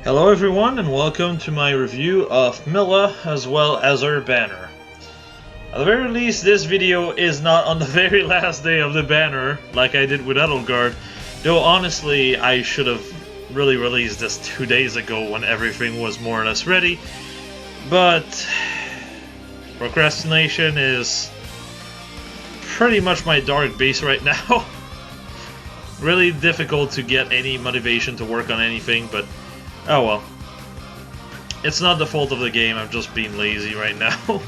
Hello everyone and welcome to my review of Milla as well as her banner. At the very least, this video is not on the very last day of the banner like I did with Edelgard, though honestly I should have really released this 2 days ago when everything was more or less ready, but procrastination is pretty much my dark base right now. Really difficult to get any motivation to work on anything, but oh well. It's not the fault of the game, I'm just being lazy right now.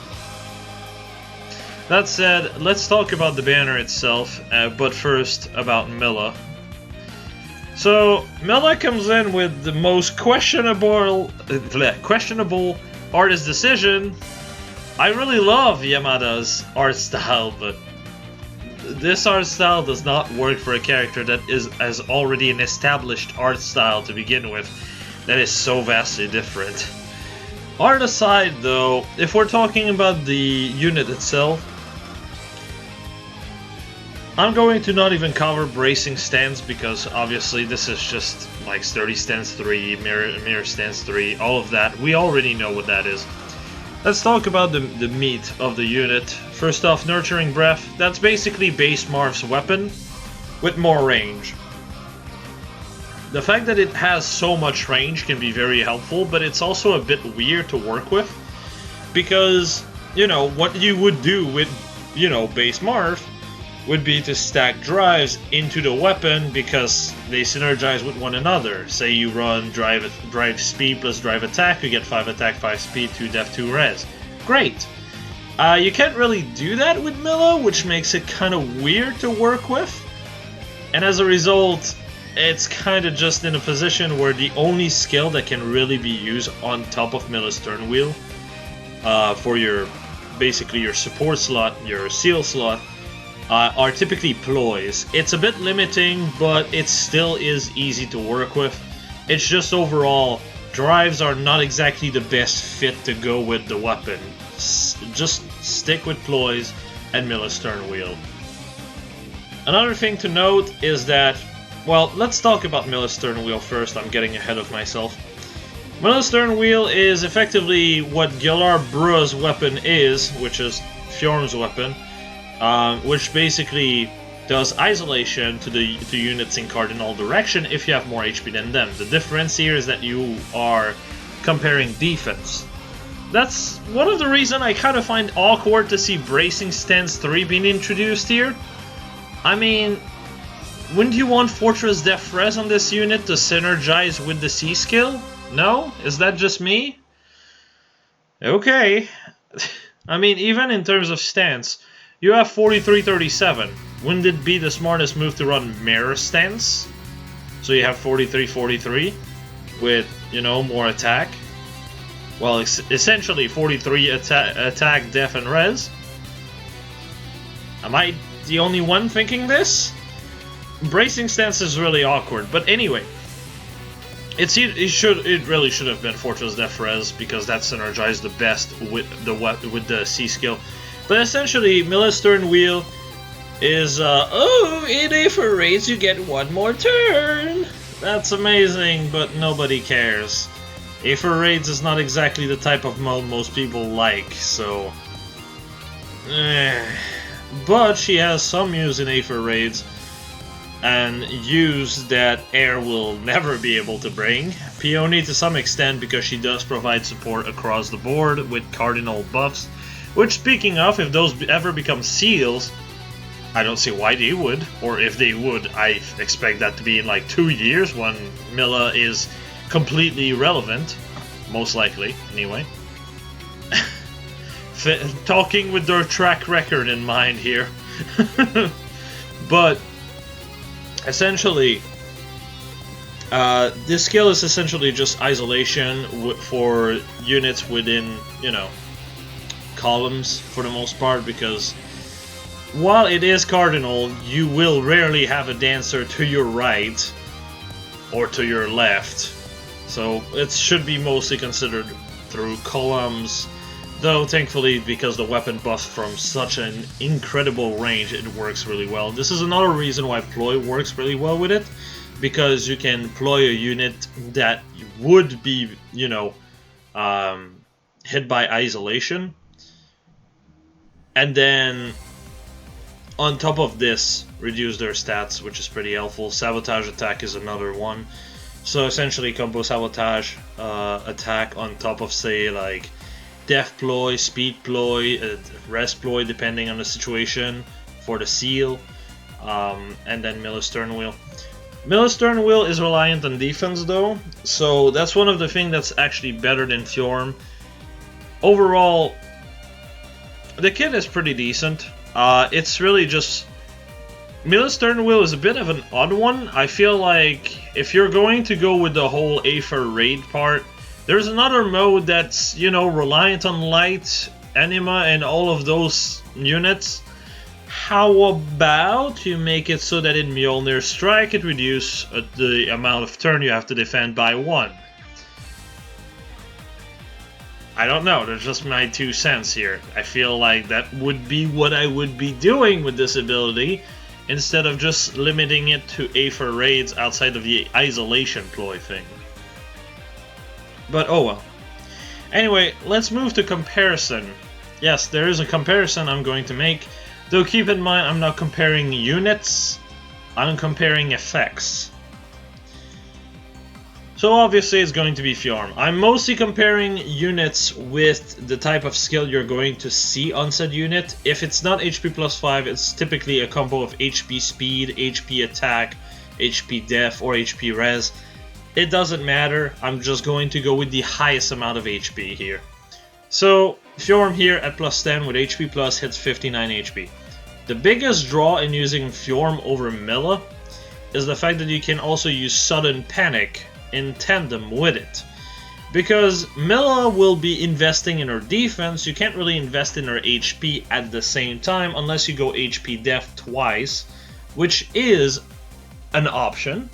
That said, let's talk about the banner itself, but first about Milla. So, Milla comes in with the most questionable artist decision. I really love Yamada's art style, but this art style does not work for a character that has already an established art style to begin with. That is so vastly different. Art aside though, if we're talking about the unit itself, I'm going to not even cover bracing stance because obviously this is just like sturdy stance 3, mirror stance 3, all of that. We already know what that is. Let's talk about the meat of the unit. First off, Nurturing Breath. That's basically base Marv's weapon with more range. The fact that it has so much range can be very helpful, but it's also a bit weird to work with. Because, you know, what you would do with, you know, base Marv would be to stack drives into the weapon because they synergize with one another. Say you run drive speed plus drive attack, you get 5 attack, 5 speed, 2 def, 2 res. Great! You can't really do that with Milla, which makes it kind of weird to work with. And as a result, it's kind of just in a position where the only skill that can really be used on top of Milla's turn wheel for your basically your support slot, your seal slot, are typically ploys. It's a bit limiting, but it still is easy to work with. It's just overall, drives are not exactly the best fit to go with the weapon. Just stick with ploys and Milla's turn wheel. Another thing to note is that, well, let's talk about Milla's stern wheel first. I'm getting ahead of myself. Milla's stern wheel is effectively what Gjallar Brua's weapon is, which is Fjorm's weapon, which basically does isolation to units in cardinal direction if you have more HP than them. The difference here is that you are comparing defense. That's one of the reasons I kind of find awkward to see Bracing Stance 3 being introduced here. I mean, wouldn't you want Fortress Def Res on this unit to synergize with the C skill? No? Is that just me? Okay. I mean, even in terms of stance, you have 43-37. Wouldn't it be the smartest move to run Mirror Stance? So you have 43-43 with, you know, more attack. Well, essentially 43 attack, def, and res. Am I the only one thinking this? Bracing Stance is really awkward, but anyway, it really should have been Fortress Def Res because that synergized the best with the C skill. But essentially, Milla's turn wheel is oh, in Aether Raids you get one more turn. That's amazing, but nobody cares. Aether Raids is not exactly the type of mode most people like, so. But she has some use in Aether Raids. And use that Air will never be able to bring. Peony to some extent because she does provide support across the board with cardinal buffs. Which, speaking of, if those ever become seals, I don't see why they would. Or if they would, I expect that to be in like 2 years when Milla is completely relevant. Most likely, anyway. Talking with their track record in mind here. But essentially, this skill is essentially just isolation for units within, you know, columns for the most part, because while it is cardinal, you will rarely have a dancer to your right or to your left. So it should be mostly considered through columns, though thankfully because the weapon buffs from such an incredible range, it works really well. This is another reason why Ploy works really well with it, because you can ploy a unit that would be, you know, hit by isolation. And then on top of this, reduce their stats, which is pretty helpful. Sabotage attack is another one. So essentially combo sabotage attack on top of, say, like death ploy, speed ploy, rest ploy, depending on the situation for the seal, and then Milla's turn wheel. Milla's turn wheel is reliant on defense though, so that's one of the things that's actually better than Fjorm. Overall, the kit is pretty decent. It's really just... Milla's turn wheel is a bit of an odd one. I feel like if you're going to go with the whole Aether raid part, there's another mode that's, you know, reliant on light, anima, and all of those units. How about you make it so that in Mjolnir Strike it reduces the amount of turn you have to defend by 1? I don't know, there's just my 2 cents here. I feel like that would be what I would be doing with this ability, instead of just limiting it to Aether raids outside of the isolation ploy thing. But oh well. Anyway, let's move to comparison. Yes, there is a comparison I'm going to make. Though keep in mind, I'm not comparing units, I'm comparing effects. So obviously it's going to be Fjorm. I'm mostly comparing units with the type of skill you're going to see on said unit. If it's not HP plus 5, it's typically a combo of HP speed, HP attack, HP def, or HP res. It doesn't matter, I'm just going to go with the highest amount of HP here. So Fjorm here at plus 10 with HP plus hits 59 HP. The biggest draw in using Fjorm over Milla is the fact that you can also use Sudden Panic in tandem with it. Because Milla will be investing in her defense, you can't really invest in her HP at the same time unless you go HP def twice, which is an option,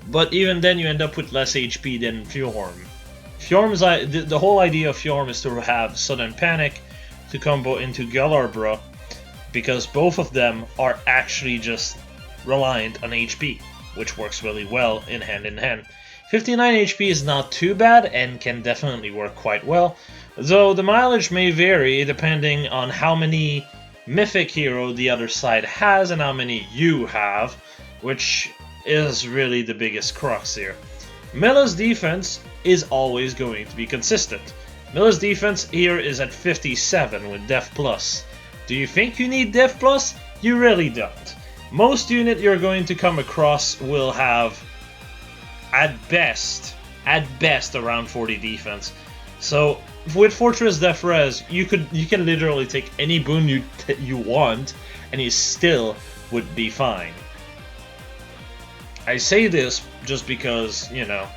but even then you end up with less HP than Fjorm. The whole idea of Fjorm is to have Sudden Panic to combo into Galarbra, because both of them are actually just reliant on HP, which works really well in hand. 59 HP is not too bad and can definitely work quite well, though the mileage may vary depending on how many Mythic hero the other side has and how many you have, which is really the biggest crux here. Milla's defense is always going to be consistent. Milla's defense here is at 57 with Def Plus. Do you think you need Def Plus? You really don't. Most unit you're going to come across will have at best around 40 defense. So with Fortress Def Res, you can literally take any boon you want and you still would be fine. I say this just because, you know.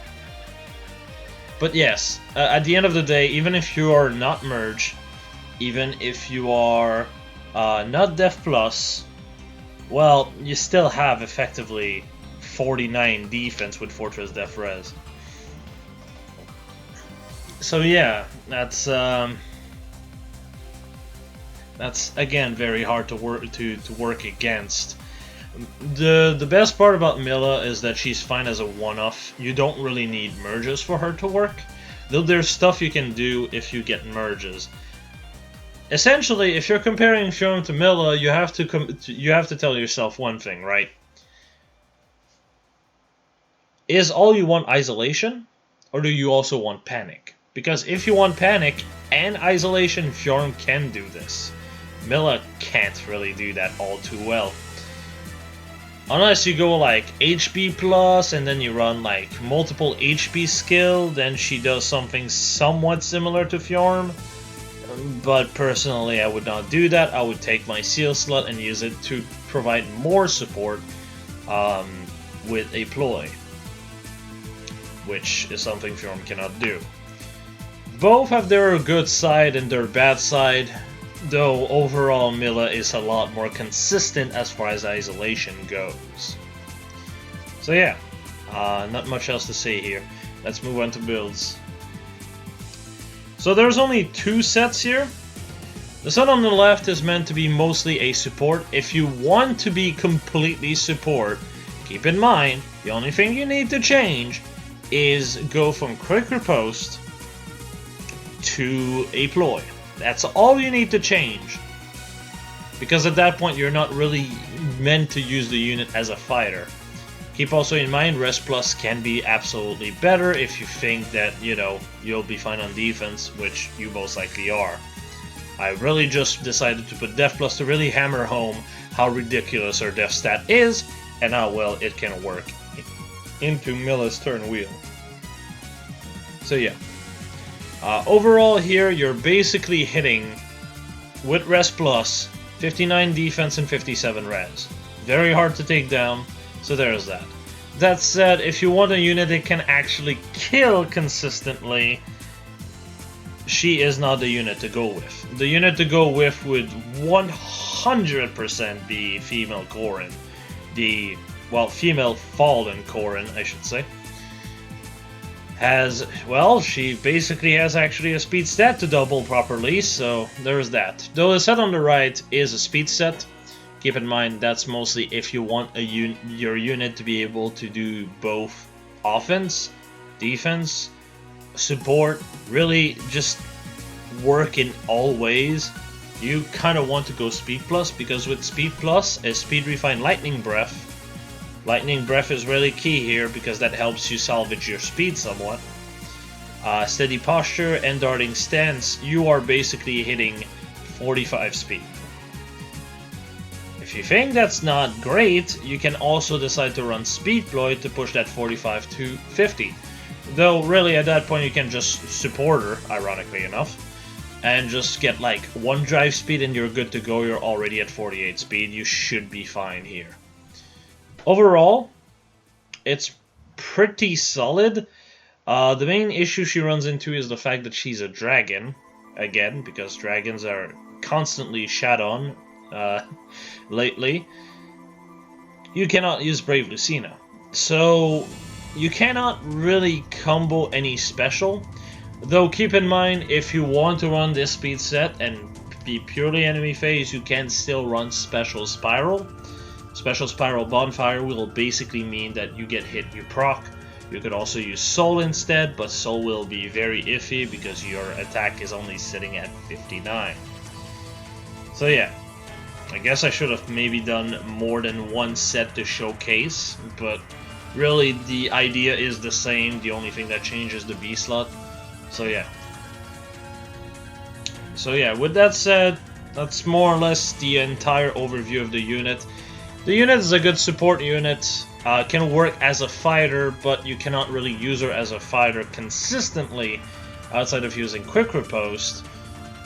But yes, at the end of the day, even if you are not merged, even if you are not Def Plus, well, you still have effectively 49 defense with Fortress Def Res. So yeah, that's again very hard to work against. The best part about Milla is that she's fine as a one-off. You don't really need merges for her to work, though there's stuff you can do if you get merges. Essentially, if you're comparing Fjorm to Milla, you have to tell yourself one thing, right? Is all you want isolation, or do you also want panic? Because if you want panic and isolation, Fjorm can do this. Milla can't really do that all too well. Unless you go like HP plus and then you run like multiple HP skill, then she does something somewhat similar to Fjorm. But personally, I would not do that. I would take my seal slot and use it to provide more support with a ploy, which is something Fjorm cannot do. Both have their good side and their bad side, though overall Milla is a lot more consistent as far as isolation goes. So yeah, not much else to say here. Let's move on to builds. So there's only 2 sets here. The set on the left is meant to be mostly a support. If you want to be completely support, keep in mind, the only thing you need to change is go from quick riposte to a ploy. That's all you need to change. Because at that point, you're not really meant to use the unit as a fighter. Keep also in mind, Rest Plus can be absolutely better if you think that, you know, you'll be fine on defense, which you most likely are. I really just decided to put Def Plus to really hammer home how ridiculous her Def stat is, and how well it can work into Milla's turn wheel. So yeah. Overall here, you're basically hitting, with Rest Plus, 59 defense and 57 res. Very hard to take down, so there's that. That said, if you want a unit that can actually kill consistently, she is not the unit to go with. The unit to go with would 100% be female Corrin. The, well, female Fallen Corrin, I should say. Has, well, she basically has actually a speed stat to double properly, so there's that. Though the set on the right is a speed set, keep in mind that's mostly if you want your unit to be able to do both offense, defense, support, really just work in all ways. You kind of want to go Speed Plus, because with Speed Plus, a Speed Refine Lightning Breath. Lightning Breath is really key here because that helps you salvage your speed somewhat. Steady Posture and Darting Stance, you are basically hitting 45 speed. If you think that's not great, you can also decide to run Speed Ploy to push that 45 to 50. Though really at that point you can just support her, ironically enough, and just get like 1 drive speed and you're good to go. You're already at 48 speed, you should be fine here. Overall, it's pretty solid. The main issue she runs into is the fact that she's a dragon. Again, because dragons are constantly shat on lately. You cannot use Brave Lucina. So, you cannot really combo any special. Though keep in mind, if you want to run this speed set and be purely enemy phase, you can still run Special Spiral. Special Spiral Bonfire will basically mean that you get hit, you proc. You could also use Soul instead, but Soul will be very iffy because your attack is only sitting at 59. So yeah, I guess I should have maybe done more than one set to showcase, but really the idea is the same, the only thing that changes the B slot. So yeah. With that said, that's more or less the entire overview of the unit. The unit is a good support unit, can work as a fighter, but you cannot really use her as a fighter consistently outside of using Quick Riposte,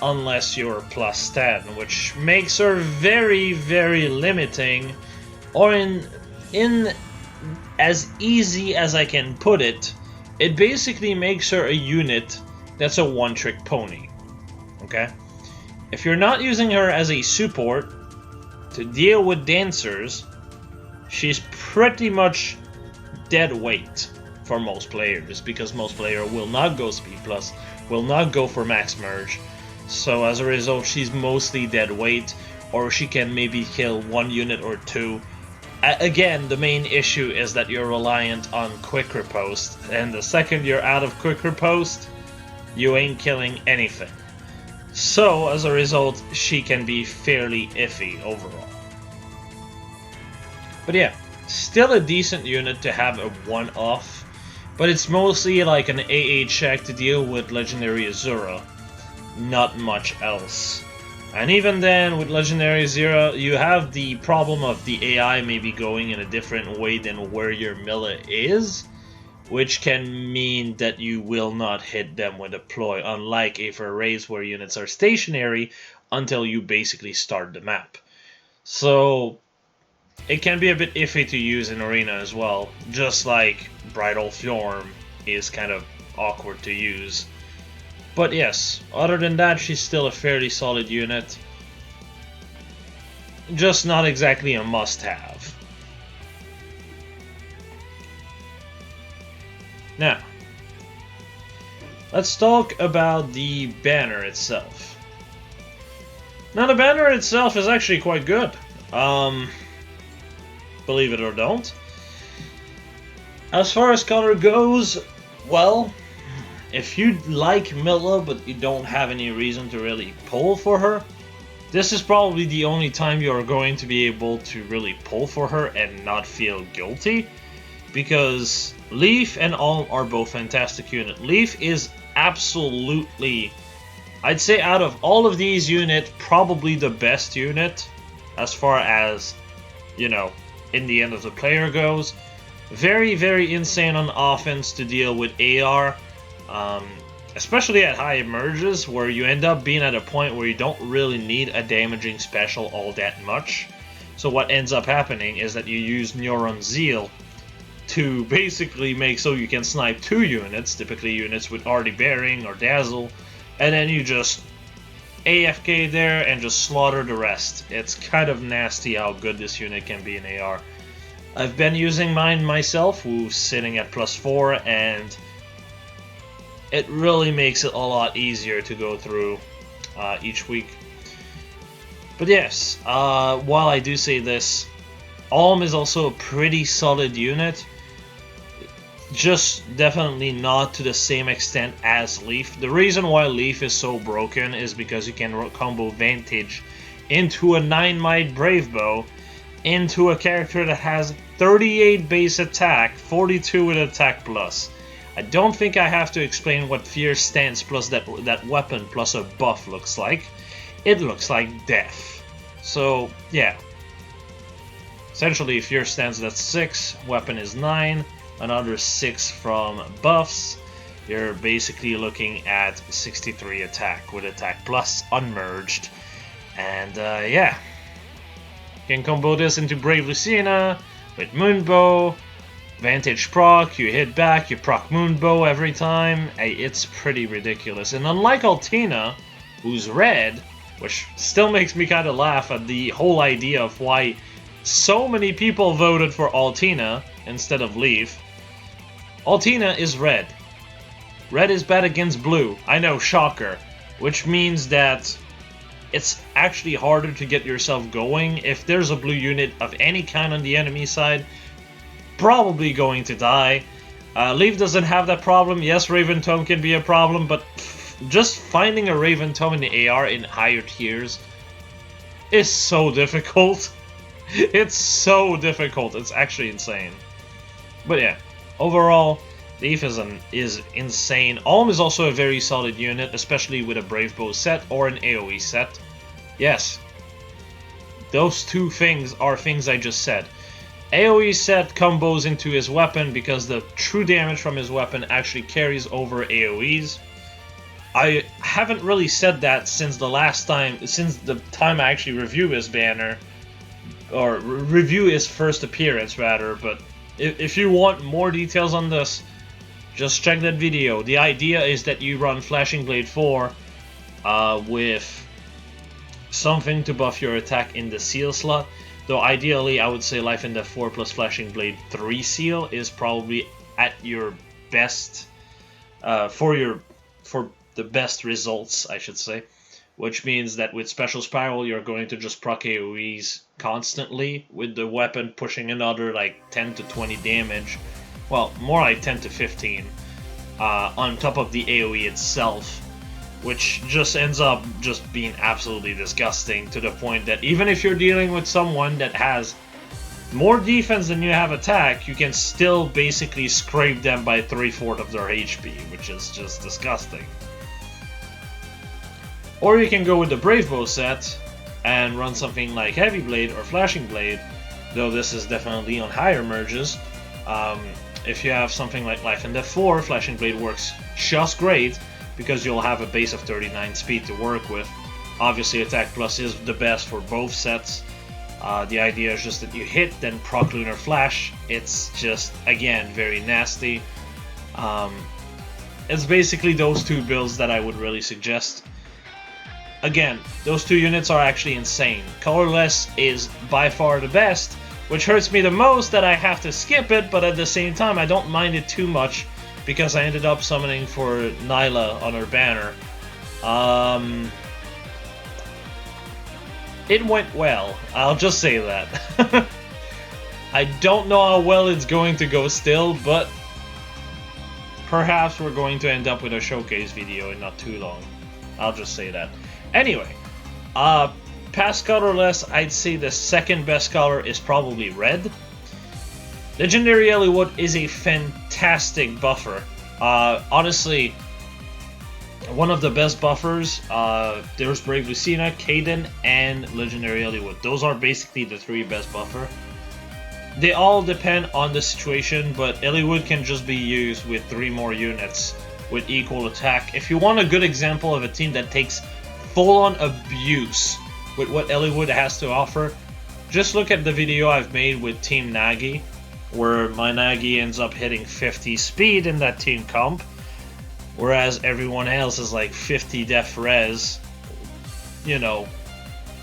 unless you're plus 10, which makes her very, very limiting, or in as easy as I can put it, it basically makes her a unit that's a one-trick pony, okay? If you're not using her as a support, to deal with dancers, she's pretty much dead weight for most players, because most players will not go Speed Plus, will not go for Max Merge, so as a result she's mostly dead weight, or she can maybe kill 1 unit or 2. Again, the main issue is that you're reliant on Quick Riposte, and the second you're out of Quick Riposte, you ain't killing anything. So, as a result, she can be fairly iffy overall. But yeah, still a decent unit to have a one-off, but it's mostly like an AA check to deal with Legendary Azura, not much else. And even then, with Legendary Azura, you have the problem of the AI maybe going in a different way than where your Milla is, which can mean that you will not hit them with a ploy, unlike Aether Rays where units are stationary until you basically start the map. So it can be a bit iffy to use in Arena as well, just like Bridal Fjorm is kind of awkward to use. But yes, other than that, she's still a fairly solid unit. Just not exactly a must-have. Now, let's talk about the banner itself. Now, the banner itself is actually quite good. Believe it or don't. As far as color goes, well, if you like Milla but you don't have any reason to really pull for her, this is probably the only time you are going to be able to really pull for her and not feel guilty. Because Leaf and Alm are both fantastic units. Leaf is absolutely, I'd say out of all of these units, probably the best unit as far as, you know, in the end of the player goes. Very, very insane on offense to deal with AR, especially at high emerges, where you end up being at a point where you don't really need a damaging special all that much. So what ends up happening is that you use Neuron Zeal to basically make so you can snipe 2 units, typically units with Arty Bearing or Dazzle, and then you just AFK there and just slaughter the rest. It's kind of nasty how good this unit can be in AR. I've been using mine myself, who's sitting at +4, and it really makes it a lot easier to go through each week. But yes, while I do say this, Alm is also a pretty solid unit. Just definitely not to the same extent as Leaf. The reason why Leaf is so broken is because you can combo Vantage into a 9-Might Brave Bow into a character that has 38 base attack, 42 with attack plus. I don't think I have to explain what Fierce Stance plus that weapon plus a buff looks like. It looks like death. So yeah. Essentially, Fierce Stance, that's 6, weapon is 9, another 6 from buffs. You're basically looking at 63 attack with attack plus unmerged. And yeah. You can combo this into Brave Lucina with Moonbow, Vantage proc, you hit back, you proc Moonbow every time. Hey, it's pretty ridiculous. And unlike Altina, who's red, which still makes me kind of laugh at the whole idea of why so many people voted for Altina instead of Leaf. Altina is red. Red is bad against blue. I know, shocker. Which means that it's actually harder to get yourself going. If there's a blue unit of any kind on the enemy side, probably going to die. Leaf doesn't have that problem. Yes, Raven Tome can be a problem, but just finding a Raven Tome in the AR in higher tiers is so difficult. It's so difficult. It's actually insane. But yeah, overall, Leaf is insane. Alm is also a very solid unit, especially with a Brave Bow set or an AoE set. Yes, those two things are things I just said. AoE set combos into his weapon because the true damage from his weapon actually carries over AoEs. I haven't really said that since the time I actually review his banner, or review his first appearance rather, but if you want more details on this, just check that video. The idea is that you run Flashing Blade 4 with something to buff your attack in the seal slot. Though ideally, I would say Life and Death 4 plus Flashing Blade 3 seal is probably at your best for the best results, I should say. Which means that with Special Spiral, you're going to just proc AoEs constantly, with the weapon pushing another like 10 to 20 damage. Well, more like 10 to 15 on top of the AoE itself, which just ends up just being absolutely disgusting to the point that even if you're dealing with someone that has more defense than you have attack, you can still basically scrape them by 3/4 of their HP, which is just disgusting. Or you can go with the Brave Bow set and run something like Heavy Blade or Flashing Blade, though this is definitely on higher merges. If you have something like Life and Death 4, Flashing Blade works just great because you'll have a base of 39 speed to work with. Obviously, Attack Plus is the best for both sets. The idea is just that you hit, then proc Lunar Flash. It's just, again, very nasty. It's basically those two builds that I would really suggest. Again, those two units are actually insane. Colorless is by far the best, which hurts me the most that I have to skip it, but at the same time I don't mind it too much because I ended up summoning for Nailah on her banner. It went well, I'll just say that. I don't know how well it's going to go still, but perhaps we're going to end up with a showcase video in not too long. I'll just say that. Anyway, past colorless, I'd say the second best color is probably red. Legendary Eliwood is a fantastic buffer. Honestly, one of the best buffers. There's Brave Lucina, Kaden, and Legendary Eliwood. Those are basically the three best buffer. They all depend on the situation, but Eliwood can just be used with 3 more units with equal attack. If you want a good example of a team that takes full-on abuse with what Eliwood has to offer, just look at the video I've made with Team Nagi, where my Nagi ends up hitting 50 speed in that team comp, whereas everyone else is like 50 def res, you know,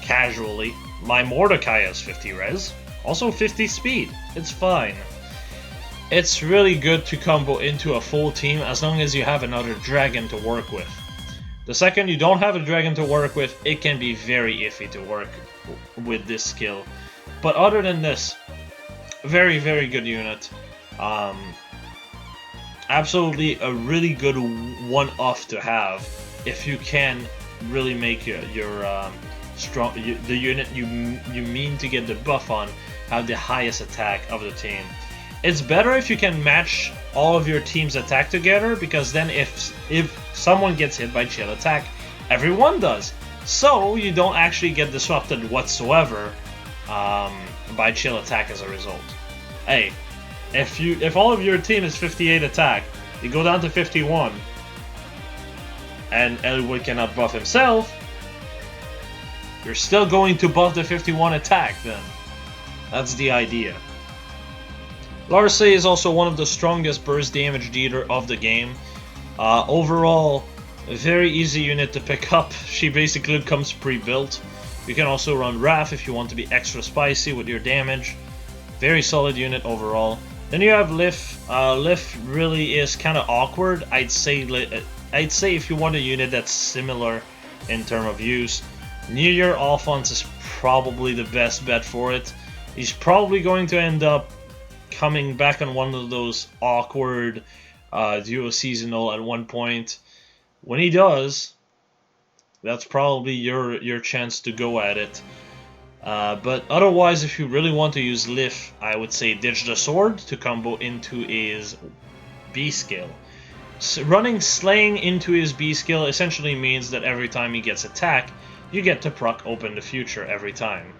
casually. My Mordecai has 50 res. Also 50 speed, it's fine. It's really good to combo into a full team as long as you have another dragon to work with. The second you don't have a dragon to work with, it can be very iffy to work with this skill. But other than this, very, very good unit. Absolutely a really good one-off to have if you can really make your the unit you mean to get the buff on have the highest attack of the team. It's better if you can match all of your team's attack together, because then if someone gets hit by chill attack, everyone does. So you don't actually get disrupted whatsoever by chill attack as a result. Hey, if all of your team is 58 attack, you go down to 51, and Eliwood cannot buff himself, you're still going to buff the 51 attack then. That's the idea. Larcey is also one of the strongest burst damage dealer of the game. Overall, a very easy unit to pick up. She basically comes pre-built. You can also run Wrath if you want to be extra spicy with your damage. Very solid unit overall. Then you have Lif. Lif really is kind of awkward. I'd say if you want a unit that's similar in terms of use, New Year Alphonse is probably the best bet for it. He's probably going to end up coming back on one of those awkward duo seasonal at one point. When he does, that's probably your chance to go at it. But otherwise, if you really want to use Lif, I would say ditch the sword to combo into his B skill. So running Slaying into his B skill essentially means that every time he gets attacked, you get to proc Open the Future every time.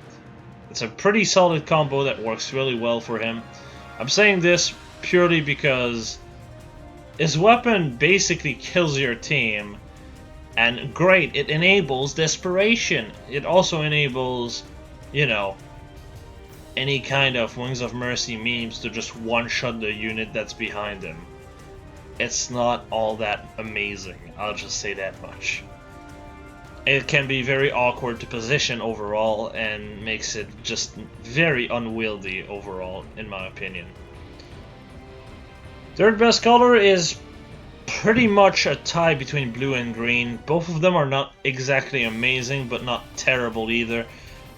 It's a pretty solid combo that works really well for him. I'm saying this purely because his weapon basically kills your team, and great, it enables Desperation. It also enables, you know, any kind of Wings of Mercy memes to just one-shot the unit that's behind him. It's not all that amazing, I'll just say that much. It can be very awkward to position overall and makes it just very unwieldy overall, in my opinion. Third best color is pretty much a tie between blue and green. Both of them are not exactly amazing, but not terrible either.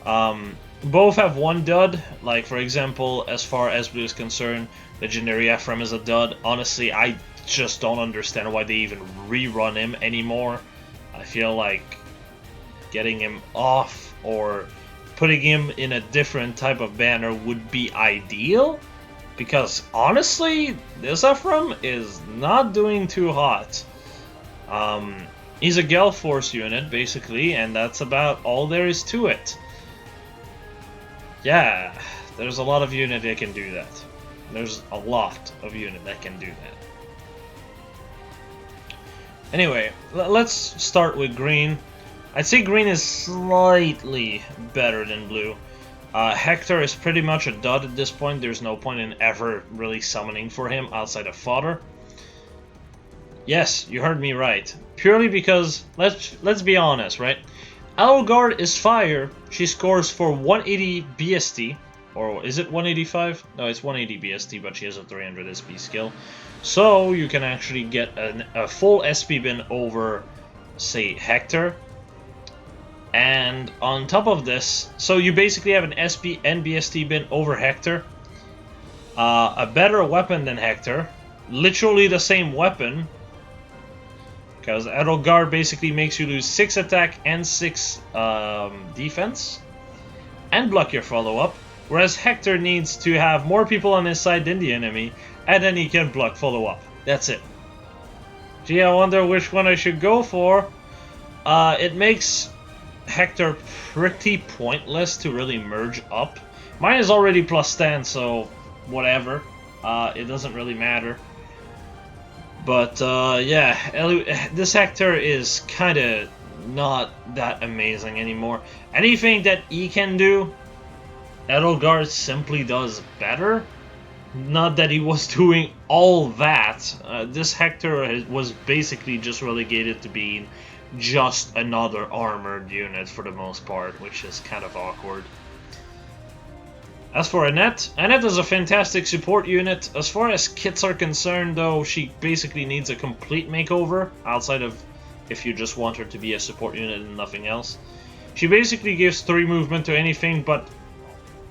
Both have one dud. Like, for example, as far as blue is concerned, Legendary Ephraim is a dud. Honestly, I just don't understand why they even rerun him anymore. I feel like getting him off or putting him in a different type of banner would be ideal, because honestly, this Ephraim is not doing too hot. He's a Gale Force unit, basically, and that's about all there is to it. Yeah, there's a lot of unit that can do that. There's a lot of unit that can do that. Anyway, let's start with green. I'd say green is slightly better than blue. Hector is pretty much a dud at this point. There's no point in ever really summoning for him outside of fodder. Yes, you heard me right. Purely because, let's be honest, right? Algard is fire. She scores for 180 BST. Or is it 185? No, it's 180 BST, but she has a 300 SP skill. So you can actually get a full SP bin over, say, Hector. And on top of this, so you basically have an SP and BST bin over Hector. a better weapon than Hector. Literally the same weapon. Because Edelgard basically makes you lose 6 attack and 6 defense. And block your follow-up. Whereas Hector needs to have more people on his side than the enemy. And then he can block follow-up. That's it. Gee, I wonder which one I should go for. It makes Hector pretty pointless to really merge up. Mine is already plus 10, so whatever. It doesn't really matter. But yeah, this Hector is kind of not that amazing anymore. Anything that he can do, Edelgard simply does better. Not that he was doing all that. This Hector was basically just relegated to being just another armored unit for the most part, which is kind of awkward. As for Annette is a fantastic support unit. As far as kits are concerned, though, she basically needs a complete makeover, outside of if you just want her to be a support unit and nothing else. She basically gives 3 movement to anything but,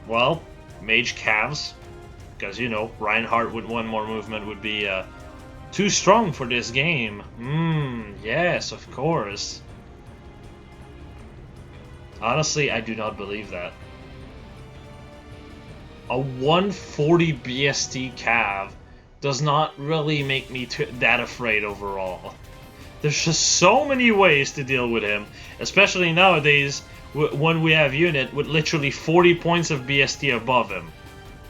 well, mage calves. Because, you know, Reinhardt with 1 more movement would be too strong for this game. Yes, of course. Honestly, I do not believe that. A 140 BST cav does not really make me that afraid overall. There's just so many ways to deal with him, especially nowadays when we have unit with literally 40 points of BST above him.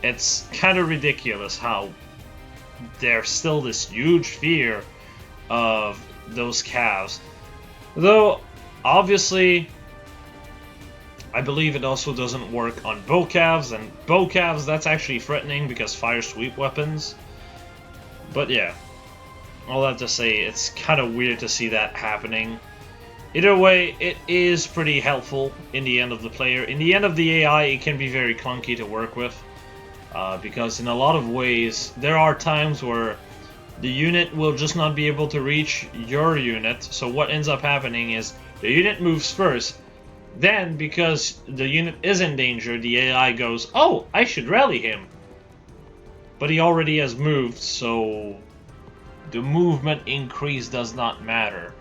It's kind of ridiculous how there's still this huge fear of those calves. Though, obviously, I believe it also doesn't work on bow calves, and bow calves, that's actually threatening because fire sweep weapons. But yeah, all that to say, it's kind of weird to see that happening. Either way, it is pretty helpful in the end of the player. In the end of the AI, it can be very clunky to work with. Because in a lot of ways, there are times where the unit will just not be able to reach your unit. So what ends up happening is the unit moves first. Then, because the unit is in danger, the AI goes, oh, I should rally him. But he already has moved, so the movement increase does not matter.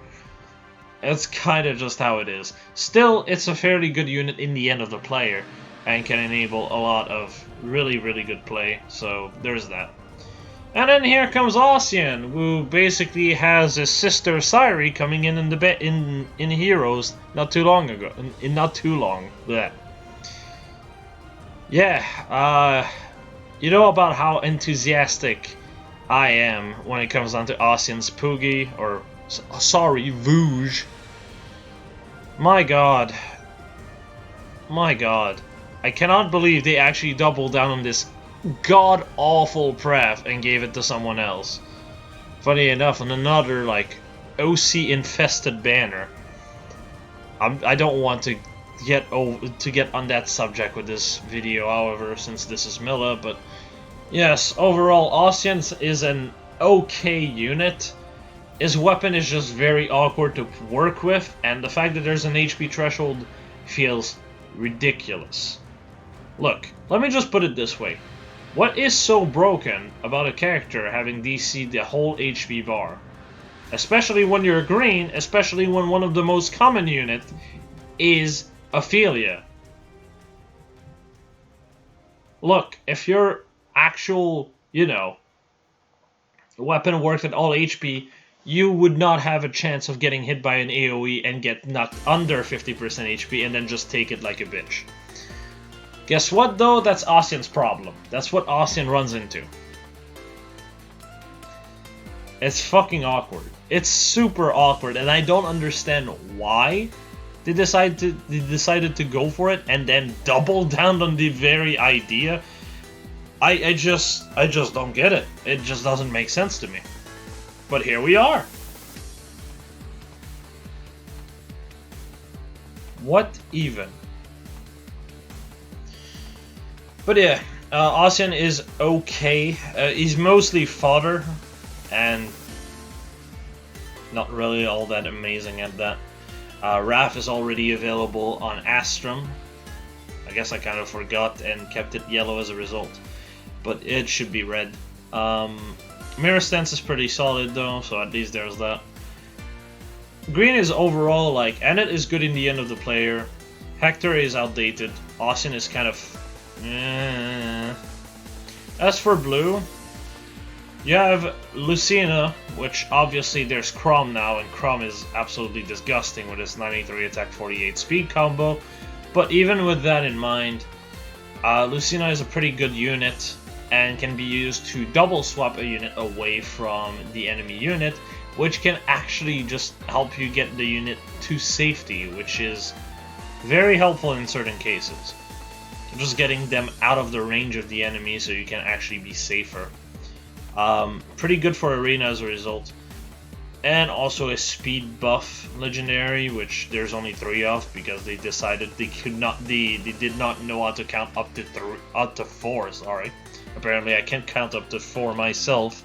It's kind of just how it is. Still, it's a fairly good unit in the end of the player, and can enable a lot of really, really good play, so there's that. And then here comes Ossian, who basically has his sister Syri coming in the in Heroes not too long ago. Not too long. Blech. Yeah, you know about how enthusiastic I am when it comes down to Ossian's Poogie, or sorry, Vooge. My god. My god. I cannot believe they actually doubled down on this god-awful pref and gave it to someone else. Funny enough, on another, like, OC-infested banner. I don't want to get on that subject with this video, however, since this is Milla, but yes, overall, Ossian is an okay unit. His weapon is just very awkward to work with, and the fact that there's an HP threshold feels ridiculous. Look, let me just put it this way. What is so broken about a character having DC the whole HP bar? Especially when you're green, especially when one of the most common units is Ophelia. Look, if your actual, you know, weapon worked at all HP, you would not have a chance of getting hit by an AoE and get knocked under 50% HP and then just take it like a bitch. Guess what, though? That's Ossian's problem. That's what Ossian runs into. It's fucking awkward. It's super awkward, and I don't understand why they decided to go for it and then double down on the very idea. I just don't get it. It just doesn't make sense to me. But here we are. What even? But yeah, Ossian is okay. He's mostly fodder, and not really all that amazing at that. Raph is already available on Astrum. I guess I kind of forgot and kept it yellow as a result. but it should be red. Mirror Stance is pretty solid though, so at least there's that. Green is overall like, Annette is good in the end of the player. Hector is outdated. Austin is kind of... As for blue, you have Lucina, which obviously there's Chrom now, and Chrom is absolutely disgusting with his 93 attack 48 speed combo. But even with that in mind, Lucina is a pretty good unit and can be used to double swap a unit away from the enemy unit, which can actually just help you get the unit to safety, which is very helpful in certain cases. Just getting them out of the range of the enemy so you can actually be safer. Pretty good for arena as a result. And also a speed buff legendary, which there's only 3 of because they decided they could not. They did not know how to count up to 4. Sorry, apparently I can't count up to 4 myself.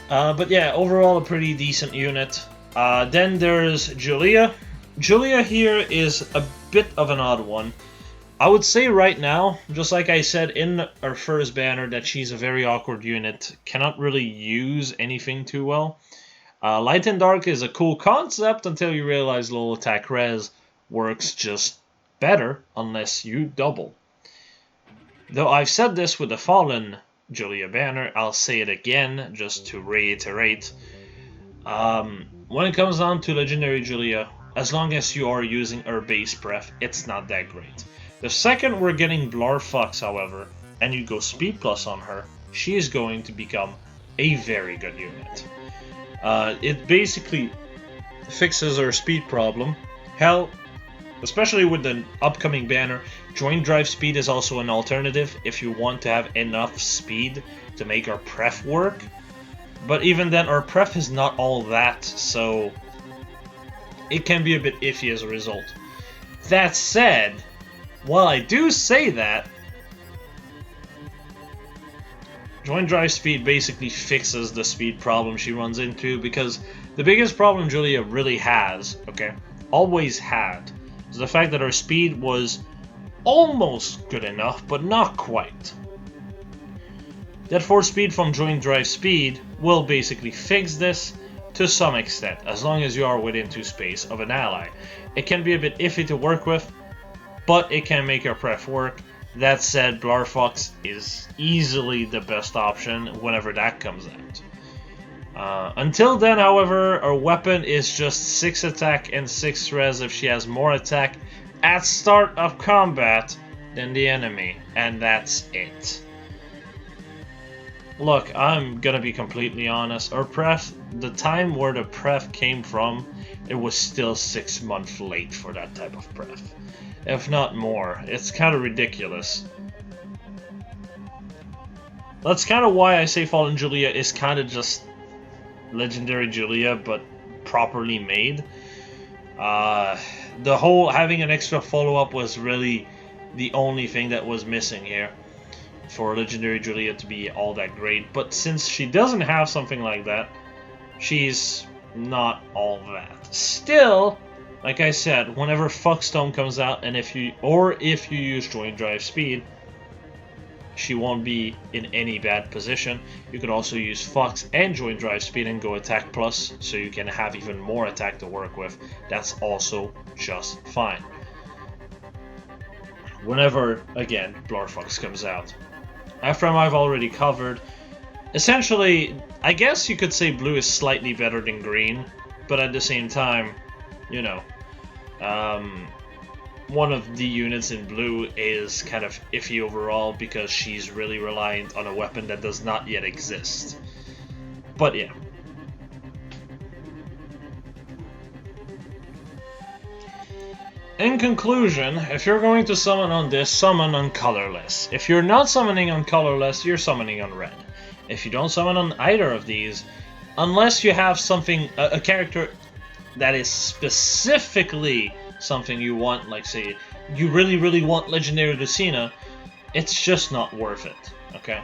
But yeah, overall a pretty decent unit. Then there's Julia. Julia here is a bit of an odd one. I would say right now, just like I said in our first banner, that she's a very awkward unit. Cannot really use anything too well. Light and Dark is a cool concept until you realize low attack res works just better unless you double. Though I've said this with the Fallen Julia banner, I'll say it again just to reiterate. When it comes down to Legendary Julia, as long as you are using her base breath, it's not that great. The second we're getting Blarfox, however, and you go Speed Plus on her, she is going to become a very good unit. It basically fixes her speed problem. Hell, especially with the upcoming banner, Joint Drive Speed is also an alternative if you want to have enough speed to make our pref work. But even then, our pref is not all that, so it can be a bit iffy as a result. That said, while I do say that, Joint Drive Speed basically fixes the speed problem she runs into, because the biggest problem Julia really has, okay, always had, is the fact that her speed was almost good enough, but not quite. That force speed from Joint Drive Speed will basically fix this to some extent, as long as you are within 2 space of an ally. It can be a bit iffy to work with, but it can make your pref work. That said, Blarfox is easily the best option whenever that comes out. Until then, however, her weapon is just 6 attack and 6 res if she has more attack at start of combat than the enemy, and that's it. Look, I'm gonna be completely honest, her pref, the time where the pref came from, it was still 6 months late for that type of pref. If not more. It's kind of ridiculous. That's kind of why I say Fallen Julia is kind of just Legendary Julia, but properly made. The whole having an extra follow-up was really the only thing that was missing here for Legendary Julia to be all that great. But since she doesn't have something like that, she's not all that. Still, like I said, whenever Fuckstone comes out, and if you use Joint Drive Speed, she won't be in any bad position. You could also use Fox and Joint Drive Speed and go Attack Plus, so you can have even more attack to work with. That's also just fine. Whenever, again, Blarfox comes out. Ephraim I've already covered. Essentially, I guess you could say blue is slightly better than green, but at the same time, you know, one of the units in blue is kind of iffy overall because she's really reliant on a weapon that does not yet exist. But yeah. In conclusion, if you're going to summon on this, summon on Colorless. If you're not summoning on Colorless, you're summoning on Red. If you don't summon on either of these, unless you have something, a character that is specifically something you want, like say, you really want Legendary Lucina, it's just not worth it, okay?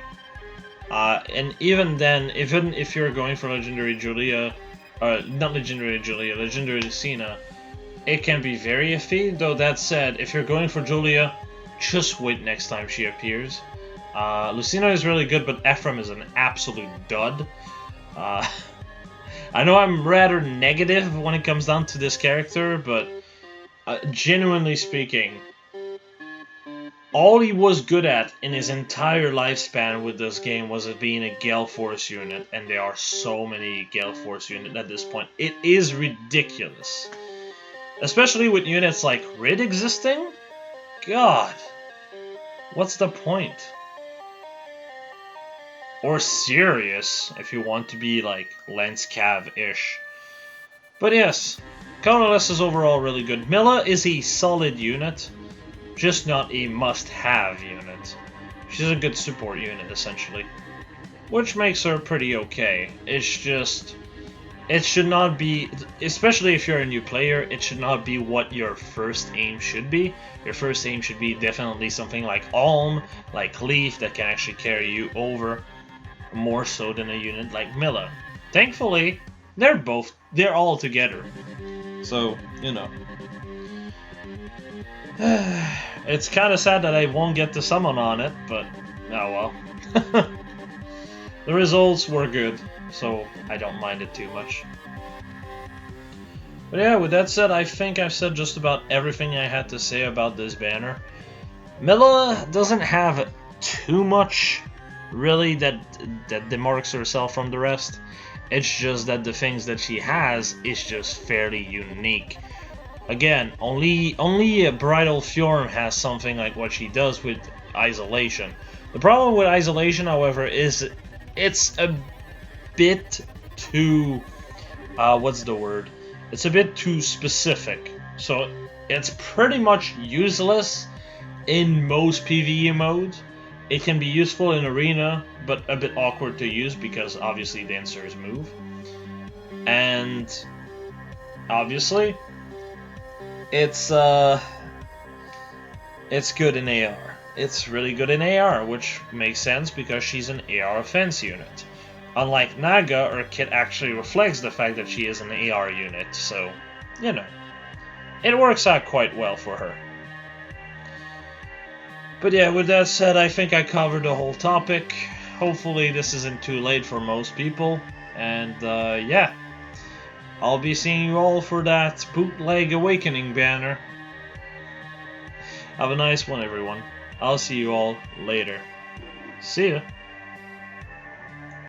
And even then, even if you're going for Legendary Julia, not Legendary Julia, Legendary Lucina, it can be very iffy, though that said, if you're going for Julia, just wait next time she appears. Lucina is really good, but Ephraim is an absolute dud. Uh, I know I'm rather negative when it comes down to this character, but genuinely speaking, all he was good at in his entire lifespan with this game was it being a Gale Force unit, and there are so many Gale Force units at this point. It is ridiculous. Especially with units like Rid existing? God. What's the point? Or Sirius, if you want to be like Lance Cav-ish. But yes, Colorless is overall really good. Milla is a solid unit, just not a must-have unit. She's a good support unit, essentially. Which makes her pretty okay. It's just... it should not be, especially if you're a new player, it should not be what your first aim should be. Your first aim should be definitely something like Alm, like Leaf, that can actually carry you over, more so than a unit like Milla. Thankfully, they're all together. So, you know. It's kind of sad that I won't get to summon on it, but oh well. The results were good, so I don't mind it too much. But yeah, with that said, I think I've said just about everything I had to say about this banner. Milla doesn't have too much, really, that demarks herself from the rest. It's just that the things that she has is just fairly unique. Again, only Bridal Fjorm has something like what she does with Isolation. The problem with Isolation, however, is it's a bit too... what's the word? It's a bit too specific. So it's pretty much useless in most PvE modes. It can be useful in Arena, but a bit awkward to use because obviously dancers move. And obviously, it's good in AR. It's really good in AR, which makes sense because she's an AR offense unit. Unlike Naga, her kit actually reflects the fact that she is an AR unit, so, you know, it works out quite well for her. But yeah, with that said, I think I covered the whole topic. Hopefully this isn't too late for most people, and yeah, I'll be seeing you all for that Bootleg Awakening banner. Have a nice one, everyone. I'll see you all later. See ya.